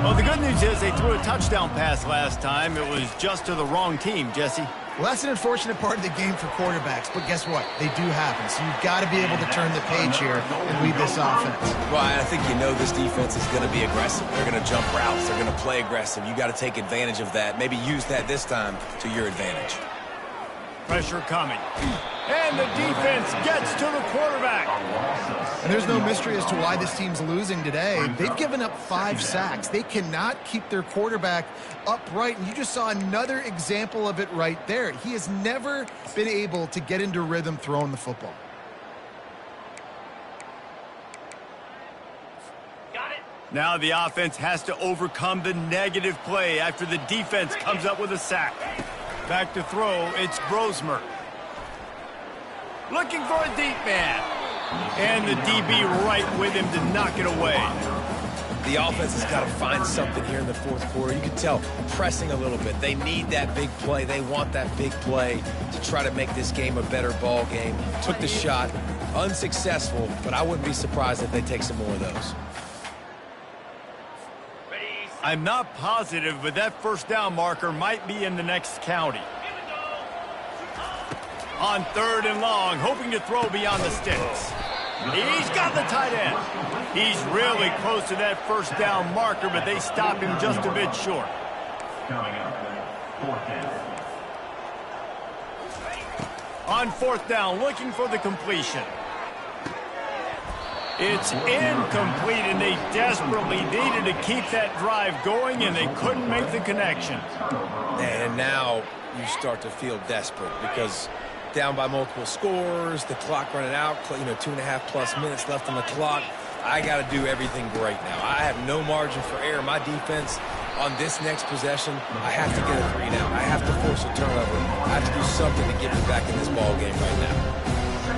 Well, the good news is they threw a touchdown pass last time. It was just to the wrong team, Jesse. Well, that's an unfortunate part of the game for quarterbacks, but guess what? They do happen, so you've got to be able to turn the page here and lead this offense. Well, I think you know this defense is going to be aggressive. They're going to jump routes. They're going to play aggressive. You got to take advantage of that. Maybe use that this time to your advantage. Pressure coming. And the defense gets to the quarterback. A loss of And there's no mystery as to why this team's losing today. They've given up 5 sacks. They cannot keep their quarterback upright, and you just saw another example of it right there. He has never been able to get into rhythm throwing the football. Now the offense has to overcome the negative play after the defense comes up with a sack. Back to throw, it's Brosmer. Looking for a deep man. And the DB right with him to knock it away. The offense has got to find something here in the fourth quarter. You can tell pressing a little bit. They need that big play. They want that big play to try to make this game a better ball game. Took the shot, unsuccessful, but I wouldn't be surprised if they take some more of those. I'm not positive, but that first down marker might be in the next county. On 3rd and long, hoping to throw beyond the sticks. He's got the tight end. He's really close to that first down marker, but they stop him just a bit short. Coming up, 4th down. On 4th down, looking for the completion. It's incomplete, and they desperately needed to keep that drive going, and they couldn't make the connection. And now you start to feel desperate because down by multiple scores, the clock running out, 2.5+ minutes left on the clock. I got to do everything right now. I have no margin for error. My defense on this next possession, I have to get a 3 now. I have to force a turnover. I have to do something to get me back in this ball game right now.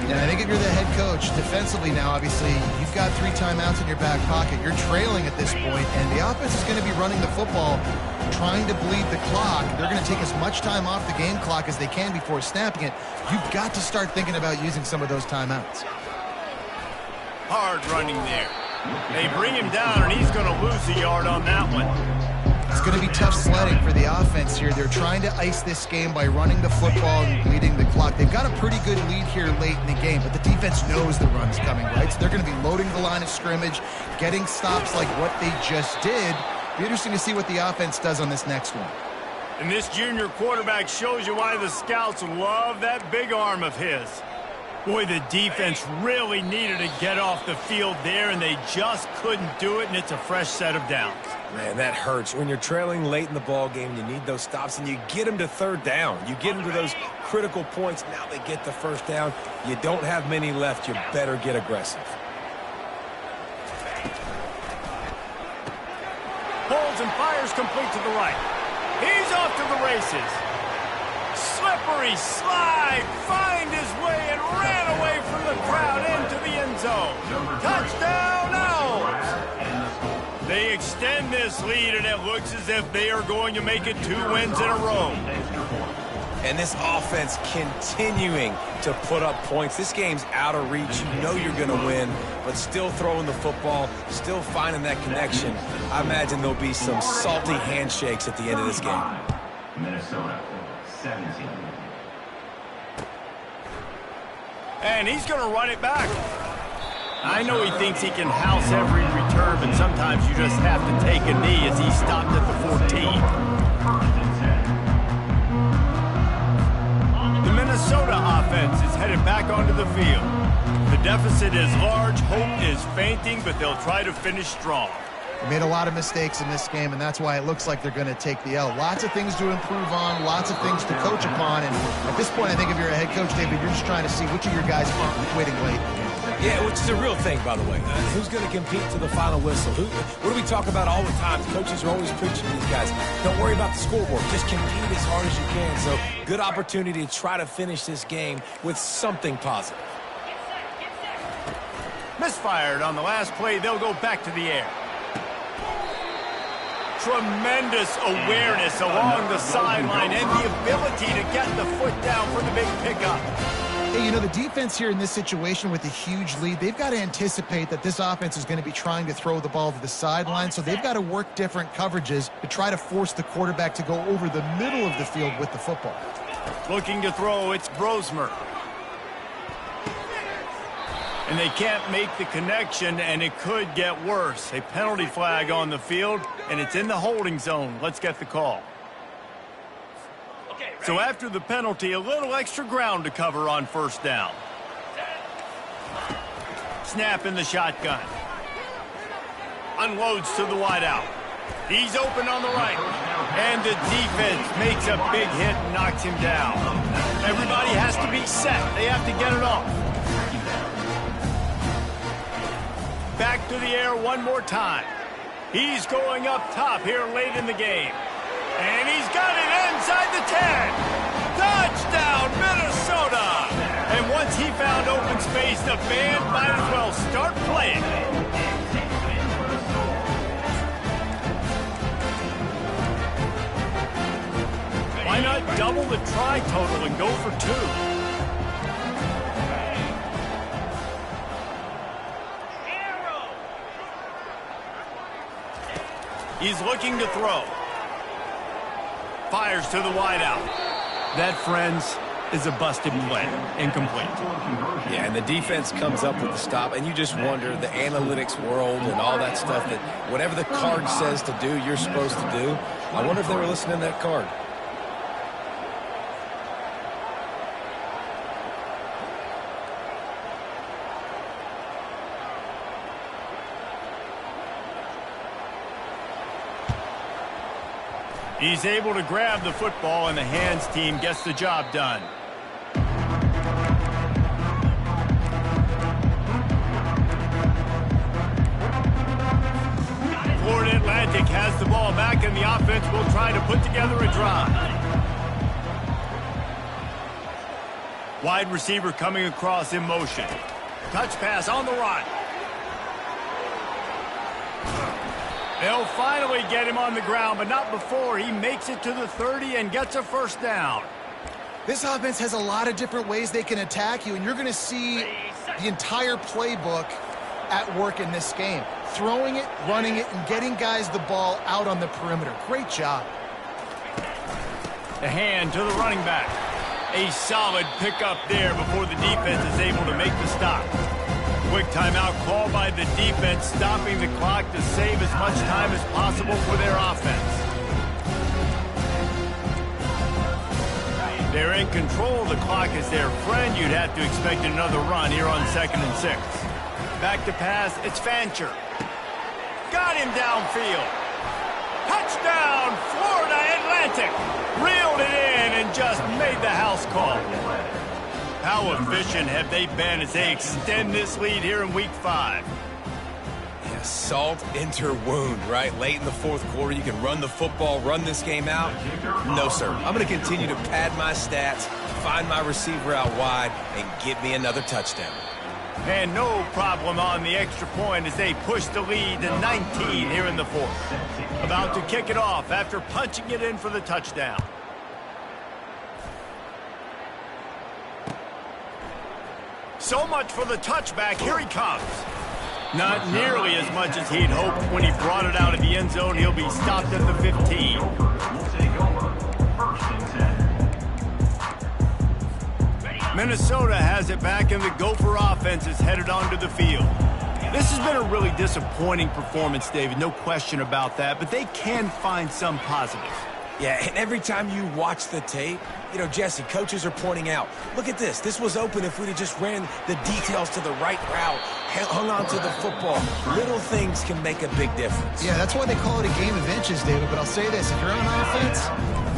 And I think if you're the head coach, defensively now, obviously, you've got 3 timeouts in your back pocket. You're trailing at this point, and the offense is going to be running the football, trying to bleed the clock. They're going to take as much time off the game clock as they can before snapping it. You've got to start thinking about using some of those timeouts. Hard running there. They bring him down, and he's going to lose a yard on that one. It's going to be tough sledding for the offense here. They're trying to ice this game by running the football and bleeding the clock. They've got a pretty good lead here late in the game, but the defense knows the run's coming, right? So they're going to be loading the line of scrimmage, getting stops like what they just did. Be interesting to see what the offense does on this next one. And this junior quarterback shows you why the scouts love that big arm of his. Boy, the defense really needed to get off the field there, and they just couldn't do it, and it's a fresh set of downs. Man, that hurts. When you're trailing late in the ball game, you need those stops, and you get them to 3rd down. You get them to those critical points. Now they get the 1st down. You don't have many left. You better get aggressive. Holds and fires complete to the right. He's off to the races. Slippery slide, find his way and ran away from the crowd into the end zone. Touchdown Owls! They extend this lead, and it looks as if they are going to make it 2 wins in a row. And this offense continuing to put up points. This game's out of reach. You know you're going to win, but still throwing the football, still finding that connection. I imagine there'll be some salty handshakes at the end of this game. Minnesota, 17. And he's going to run it back. I know he thinks he can house every return, but sometimes you just have to take a knee as he stopped at the 14. 1st and 10. The Minnesota offense is headed back onto the field. The deficit is large, hope is fainting, but they'll try to finish strong. They made a lot of mistakes in this game, and that's why it looks like they're going to take the L. Lots of things to improve on, lots of things to coach upon, and at this point, I think if you're a head coach, David, you're just trying to see which of your guys aren't quitting late. Yeah, which is a real thing, by the way. Who's going to compete to the final whistle? What do we talk about all the time? Coaches are always preaching to these guys. Don't worry about the scoreboard. Just compete as hard as you can. So, good opportunity to try to finish this game with something positive. Misfired on the last play. They'll go back to the air. Tremendous awareness along the sideline and the ability to get the foot down for the big pickup. Hey, you know, the defense here in this situation with a huge lead, they've got to anticipate that this offense is going to be trying to throw the ball to the sideline, so they've got to work different coverages to try to force the quarterback to go over the middle of the field with the football. Looking to throw, it's Brosmer. And they can't make the connection, and it could get worse. A penalty flag on the field, and it's in the holding zone. Let's get the call. So after the penalty, a little extra ground to cover on 1st down. snap in the shotgun. Unloads to the wideout. He's open on the right. And the defense makes a big hit and knocks him down. Everybody has to be set. They have to get it off. Back to the air one more time. He's going up top here late in the game. And he's got it inside the 10. Touchdown, Minnesota! And once he found open space, the band might as well start playing. Why not double the try total and go for 2? He's looking to throw. Fires to the wideout. That, friends, is a busted play. Incomplete. Yeah, and the defense comes up with the stop, and you just wonder, the analytics world and all that stuff, that whatever the card says to do, you're supposed to do. I wonder if they were listening to that card. He's able to grab the football, and the hands team gets the job done. Florida Atlantic has the ball back, and the offense will try to put together a drive. Wide receiver coming across in motion. Touch pass on the run. They'll finally get him on the ground, but not before he makes it to the 30 and gets a first down. This offense has a lot of different ways they can attack you, and you're going to see the entire playbook at work in this game. Throwing it, running it, and getting guys the ball out on the perimeter. Great job. The hand to the running back. A solid pickup there before the defense is able to make the stop. Quick timeout call by the defense, stopping the clock to save as much time as possible for their offense. They're in control of the clock as their friend. You'd have to expect another run here on 2nd and 6. Back to pass, it's Fancher. Got him downfield. Touchdown, Florida Atlantic. Reeled it in and just made the house call. How efficient have they been as they extend this lead here in Week 5? Yeah, salt enter wound, right? Late in the 4th quarter, you can run the football, run this game out. No, sir. I'm going to continue to pad my stats, find my receiver out wide, and get me another touchdown. And no problem on the extra point as they push the lead to 19 here in the 4th. About to kick it off after punching it in for the touchdown. So much for the touchback. Here he comes. Not nearly as much as he'd hoped when he brought it out of the end zone. He'll be stopped at the 15. Minnesota has it back, and the Gopher offense is headed onto the field. This has been a really disappointing performance, David. No question about that, but they can find some positives. Yeah, and every time you watch the tape, you know, Jesse, coaches are pointing out, look at this. This was open if we'd have just ran the details to the right route, hung on to the football. Little things can make a big difference. Yeah, that's why they call it a game of inches, David. But I'll say this, if you're on offense,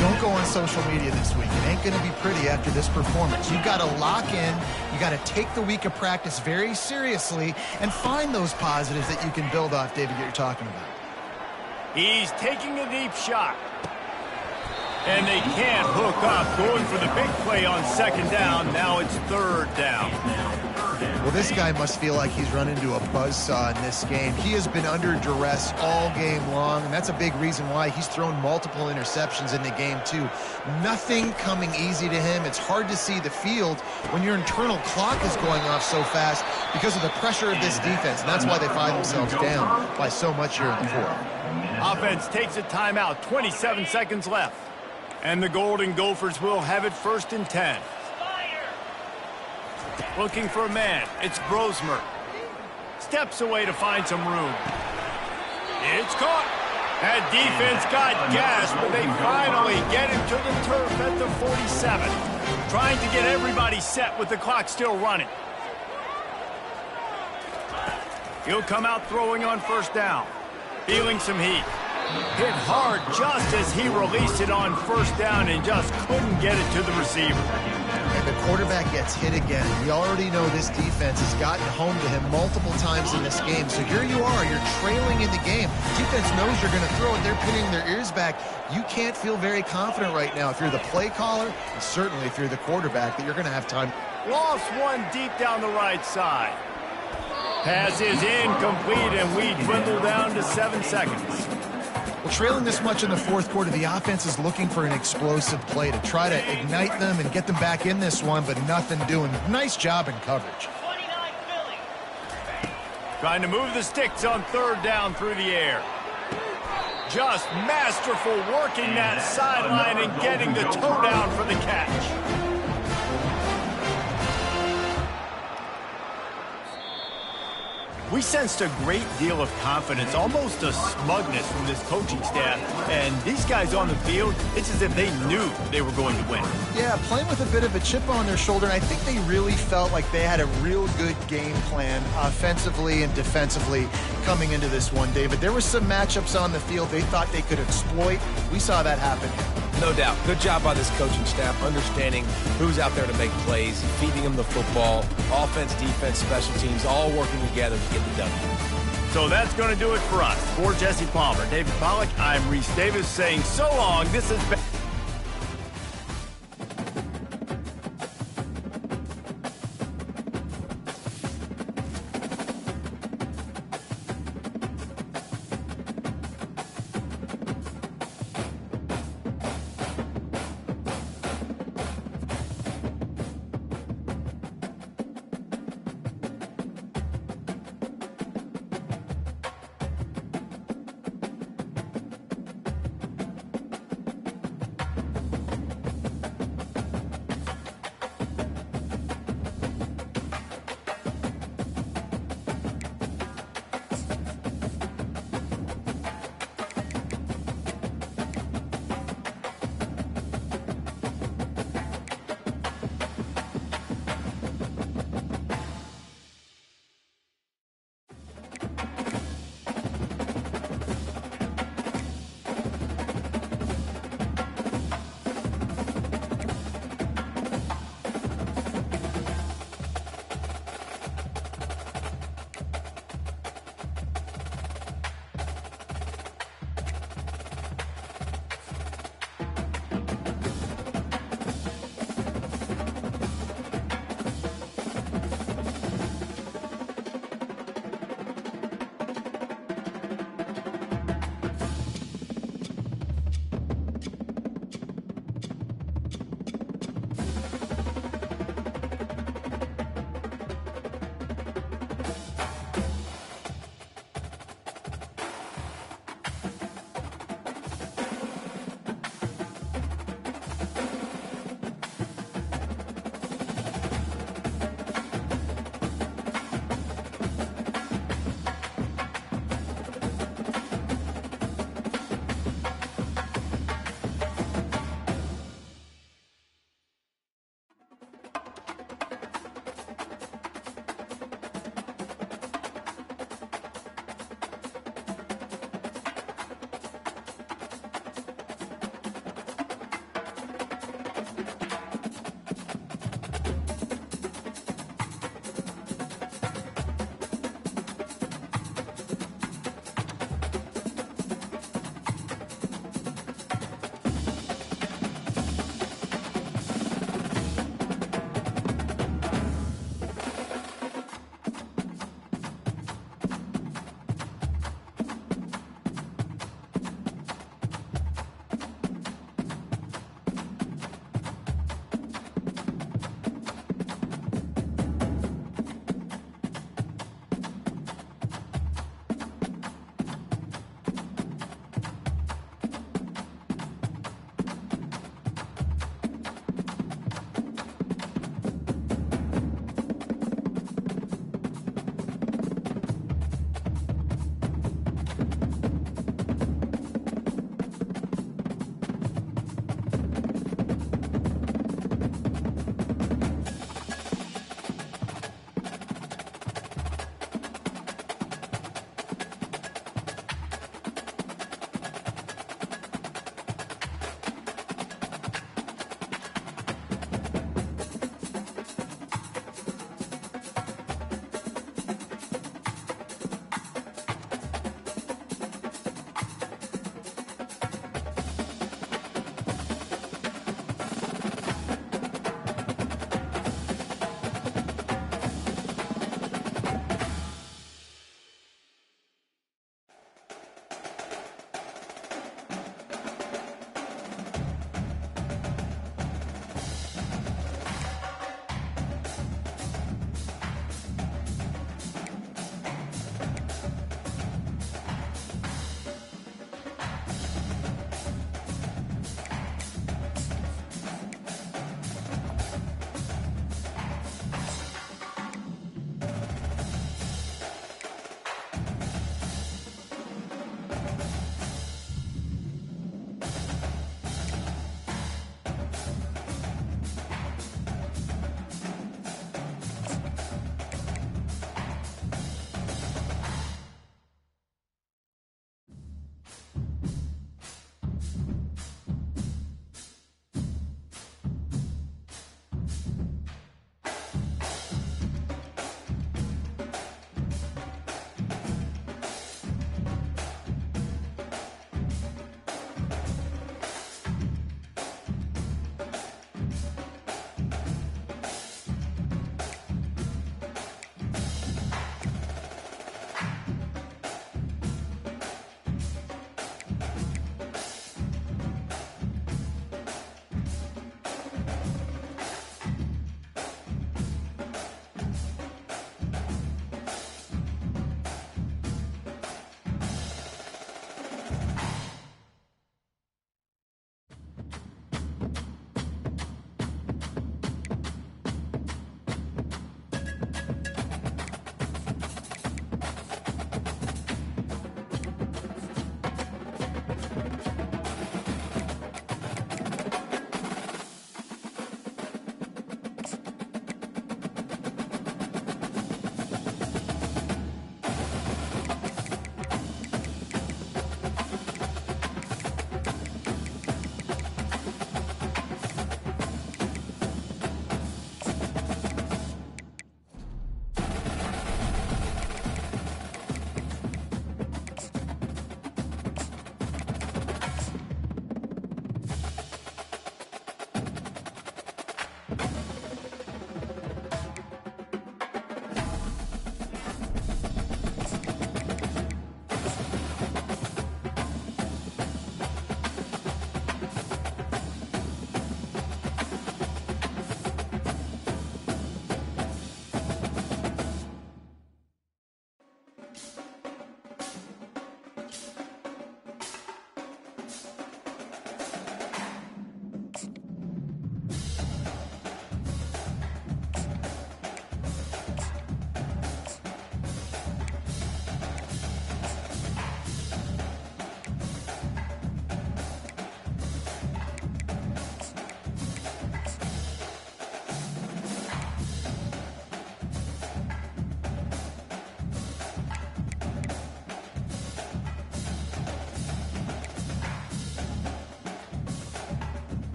don't go on social media this week. It ain't going to be pretty after this performance. You've got to lock in. You got to take the week of practice very seriously and find those positives that you can build off, David, that you're talking about. He's taking a deep shot. And they can't hook up, going for the big play on 2nd down. Now it's 3rd down. Well, this guy must feel like he's run into a buzzsaw in this game. He has been under duress all game long, and that's a big reason why he's thrown multiple interceptions in the game, too. Nothing coming easy to him. It's hard to see the field when your internal clock is going off so fast because of the pressure of this defense, and that's why they find themselves down by so much here in the 4th. Offense takes a timeout, 27 seconds left. And the Golden Gophers will have it 1st and 10. Looking for a man. It's Brosmer. Steps away to find some room. It's caught. That defense got gas, but they finally get him to the turf at the 47. Trying to get everybody set with the clock still running. He'll come out throwing on first down. Feeling some heat. Hit hard just as he released it on first down and just couldn't get it to the receiver. And the quarterback gets hit again. We already know this defense has gotten home to him multiple times in this game. So here you are, you're trailing in the game. Defense knows you're going to throw it. They're pinning their ears back. You can't feel very confident right now if you're the play caller, and certainly if you're the quarterback, that you're going to have time. Lost one deep down the right side. Pass is incomplete, and we dwindle down to 7 seconds. Well, trailing this much in the fourth quarter, the offense is looking for an explosive play to try to ignite them and get them back in this one, but nothing doing. Nice job in coverage. Trying to move the sticks on third down through the air. Just masterful working that sideline and getting the toe down for the catch. We sensed a great deal of confidence, almost a smugness from this coaching staff. And these guys on the field, it's as if they knew they were going to win. Yeah, playing with a bit of a chip on their shoulder. And I think they really felt like they had a real good game plan offensively and defensively coming into this one, David. There were some matchups on the field they thought they could exploit. We saw that happen. No doubt. Good job by this coaching staff, understanding who's out there to make plays, feeding them the football, offense, defense, special teams, all working together to get the W. So that's going to do it for us. For Jesse Palmer, David Pollack, I'm Reese Davis saying so long. This has been...